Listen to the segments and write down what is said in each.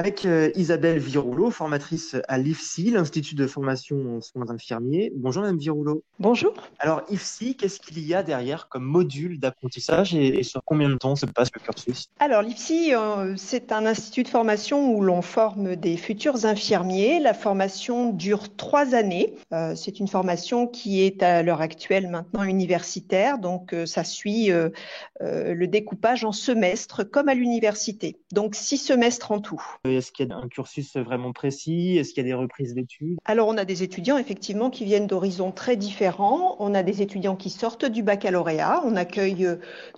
avec Isabelle Virouleau, formatrice à l'IFSI, l'Institut de formation en soins infirmiers. Bonjour Madame Virouleau. Bonjour. Alors IFSI, qu'est-ce qu'il y a derrière comme module d'apprentissage et sur combien de temps se passe le cursus? Alors l'IFSI, c'est un institut de formation où l'on forme des futurs infirmiers. La formation dure 3 années. C'est une formation qui est à l'heure actuelle maintenant universitaire, donc ça suit le découpage en semestres comme à l'université. Donc 6 semestres en tout. Est-ce qu'il y a un cursus vraiment précis? Est-ce qu'il y a des reprises d'études? Alors, on a des étudiants, effectivement, qui viennent d'horizons très différents. On a des étudiants qui sortent du baccalauréat. On accueille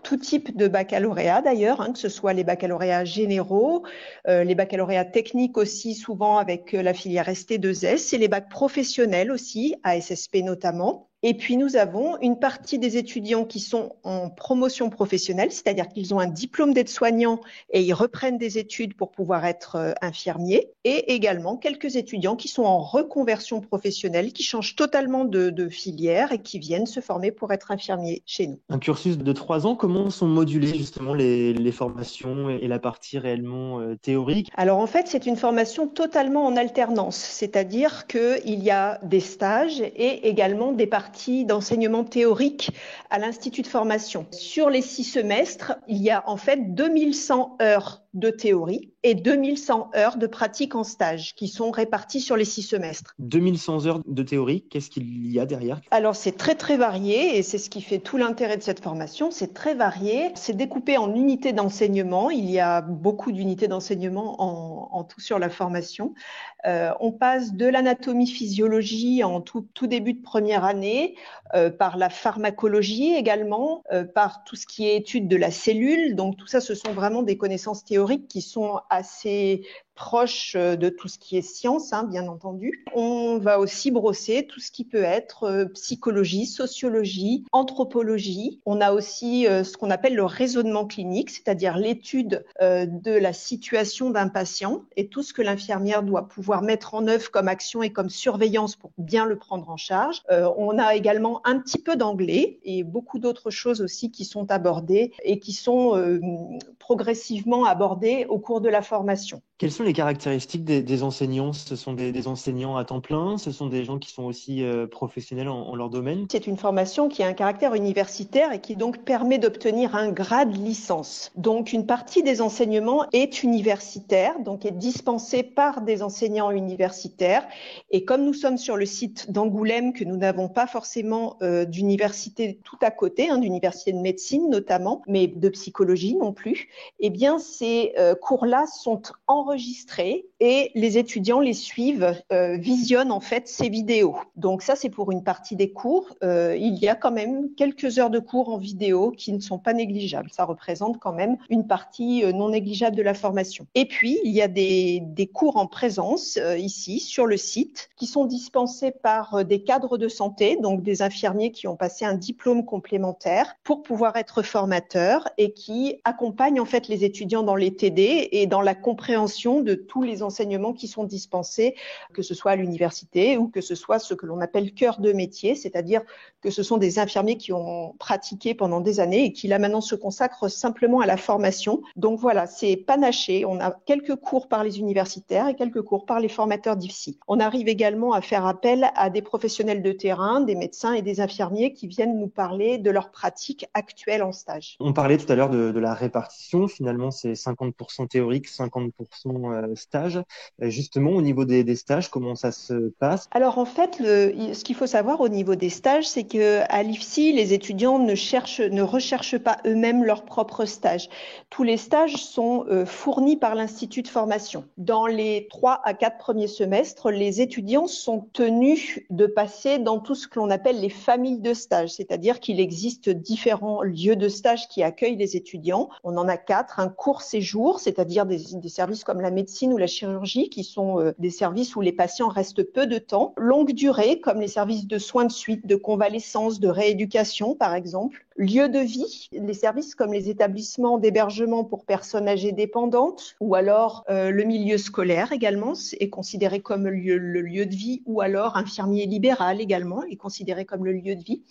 tout type de baccalauréat, d'ailleurs, que ce soit les baccalauréats généraux, les baccalauréats techniques aussi, souvent avec la filière ST2S, et les bacs professionnels aussi, ASSP notamment. Et puis, nous avons une partie des étudiants qui sont en promotion professionnelle, c'est-à-dire qu'ils ont un diplôme d'aide-soignant et ils reprennent des études pour pouvoir être infirmiers. Et également quelques étudiants qui sont en reconversion professionnelle, qui changent totalement de filière et qui viennent se former pour être infirmiers chez nous. Un cursus de 3 ans, comment sont modulées justement les formations et la partie réellement théorique? Alors en fait, c'est une formation totalement en alternance, c'est-à-dire qu'il y a des stages et également des parties d'enseignement théorique à l'Institut de formation. Sur les 6 semestres, il y a en fait 2100 heures de théorie et 2100 heures de pratique en stage qui sont réparties sur les 6 semestres. 2100 heures de théorie, qu'est-ce qu'il y a derrière? Alors c'est très très varié et c'est ce qui fait tout l'intérêt de cette formation, c'est très varié. C'est découpé en unités d'enseignement, il y a beaucoup d'unités d'enseignement en tout sur la formation. On passe de l'anatomie-physiologie en tout début de première année, par la pharmacologie également, par tout ce qui est étude de la cellule. Donc tout ça, ce sont vraiment des connaissances théoriques qui sont assez proche de tout ce qui est science, bien entendu. On va aussi brosser tout ce qui peut être psychologie, sociologie, anthropologie. On a aussi ce qu'on appelle le raisonnement clinique, c'est-à-dire l'étude de la situation d'un patient et tout ce que l'infirmière doit pouvoir mettre en œuvre comme action et comme surveillance pour bien le prendre en charge. On a également un petit peu d'anglais et beaucoup d'autres choses aussi qui sont abordées et qui sont progressivement abordées au cours de la formation. Quelles sont les caractéristiques des enseignants? Ce sont des enseignants à temps plein? Ce sont des gens qui sont aussi professionnels en leur domaine? C'est une formation qui a un caractère universitaire et qui donc permet d'obtenir un grade licence. Donc une partie des enseignements est universitaire, donc est dispensée par des enseignants universitaires. Et comme nous sommes sur le site d'Angoulême, que nous n'avons pas forcément d'université tout à côté, d'université de médecine notamment, mais de psychologie non plus, eh bien ces cours-là sont enregistrés et les étudiants les suivent, visionnent en fait ces vidéos. Donc ça, c'est pour une partie des cours. Il y a quand même quelques heures de cours en vidéo qui ne sont pas négligeables. Ça représente quand même une partie non négligeable de la formation. Et puis, il y a des cours en présence ici sur le site qui sont dispensés par des cadres de santé, donc des infirmiers qui ont passé un diplôme complémentaire pour pouvoir être formateurs et qui accompagnent en fait les étudiants dans les TD et dans la compréhension de tous les enseignements qui sont dispensés, que ce soit à l'université ou que ce soit ce que l'on appelle cœur de métier, c'est-à-dire que ce sont des infirmiers qui ont pratiqué pendant des années et qui là maintenant se consacrent simplement à la formation. Donc voilà, c'est panaché. On a quelques cours par les universitaires et quelques cours par les formateurs d'IFSI. On arrive également à faire appel à des professionnels de terrain, des médecins et des infirmiers qui viennent nous parler de leur pratique actuelle en stage. On parlait tout à l'heure de la répartition. Finalement, c'est 50% théorique, 50% stage. Justement, au niveau des stages, comment ça se passe? Alors en fait, ce qu'il faut savoir au niveau des stages, c'est qu'à l'IFSI, les étudiants ne recherchent pas eux-mêmes leurs propres stages. Tous les stages sont fournis par l'Institut de formation. Dans les 3 à 4 premiers semestres, les étudiants sont tenus de passer dans tout ce que l'on appelle les familles de stages, c'est-à-dire qu'il existe différents lieux de stage qui accueillent les étudiants. On en a 4, un court séjour, c'est-à-dire des services comme la médecine ou la chirurgie, qui sont des services où les patients restent peu de temps. Longue durée, comme les services de soins de suite, de convalescence, de rééducation, par exemple. Lieu de vie, les services comme les établissements d'hébergement pour personnes âgées dépendantes, ou alors le milieu scolaire également est considéré comme le lieu de vie, ou alors infirmier libéral également est considéré comme le lieu de vie.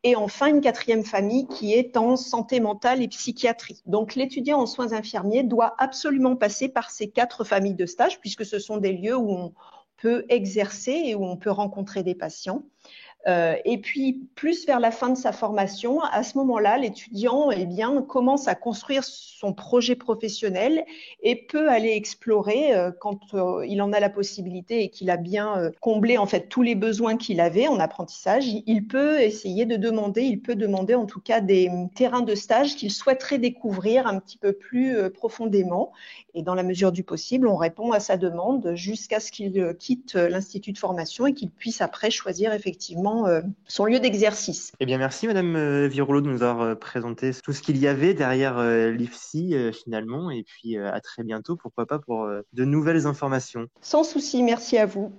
Et enfin, une quatrième famille qui est en santé mentale et psychiatrie. Donc, l'étudiant en soins infirmiers doit absolument passer par ces 4 familles de stage, puisque ce sont des lieux où on peut exercer et où on peut rencontrer des patients. Et puis, plus vers la fin de sa formation, à ce moment-là, l'étudiant commence à construire son projet professionnel et peut aller explorer quand il en a la possibilité et qu'il a bien comblé en fait tous les besoins qu'il avait en apprentissage. Il peut demander en tout cas des terrains de stage qu'il souhaiterait découvrir un petit peu plus profondément. Et dans la mesure du possible, on répond à sa demande jusqu'à ce qu'il quitte l'institut de formation et qu'il puisse après choisir effectivement son lieu d'exercice. Eh bien, merci Madame Virolo de nous avoir présenté tout ce qu'il y avait derrière l'IFSI finalement. Et puis à très bientôt, pourquoi pas pour de nouvelles informations. Sans souci, merci à vous.